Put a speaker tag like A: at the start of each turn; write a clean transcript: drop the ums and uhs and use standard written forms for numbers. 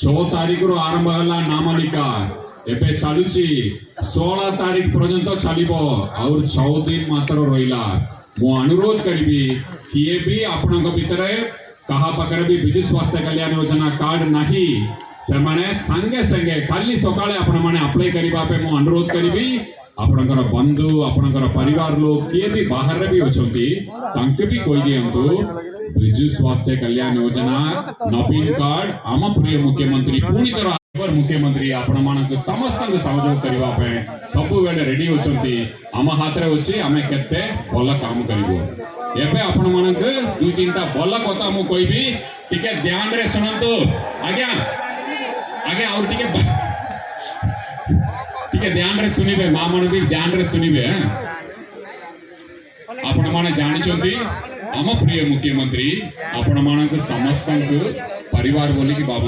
A: 6 तारीख रो आरंभ हला नामालिका एबे चालुची 16 तारीख पर्यंत चलिबो और 6 दिन मात्र रहिला मो अनुरोध करिबी किए भी आपनक भितरे कहा पाखरे भी विजु स्वास्थ्य कल्याण योजना कार्ड नाही से माने संगे संगे खाली सकाळे आपण माने अप्लाई करिबा पे मो अनुरोध करिबी आपनकर बंधु आपनकर परिवार लोग किए भी बाहर रे भी अछंती तांके भी कोई दियंतु विजु स्वास्थ्य कल्याण योजना नवीन कार्ड आम प्रिय मुख्यमंत्री पुणी तरह मुख्यमंत्री आपण मानक समस्त सहयोग करबा पे सब बेले रेडी होचंती आम हाथ रे अछि आमे केते भल काम करबो एबे आपण मानक दुई तीनटा भल कथा मु कहबी टिके ध्यान रे सुनंतु आज्ञा आज्ञा और टिके ध्यान रे सुनिबे मा मन भी ध्यान रे सुनिबे आपण माने जानि छथि आम प्रिय मुख्यमंत्री आपण मानक समस्त परिवार बोली की बाबू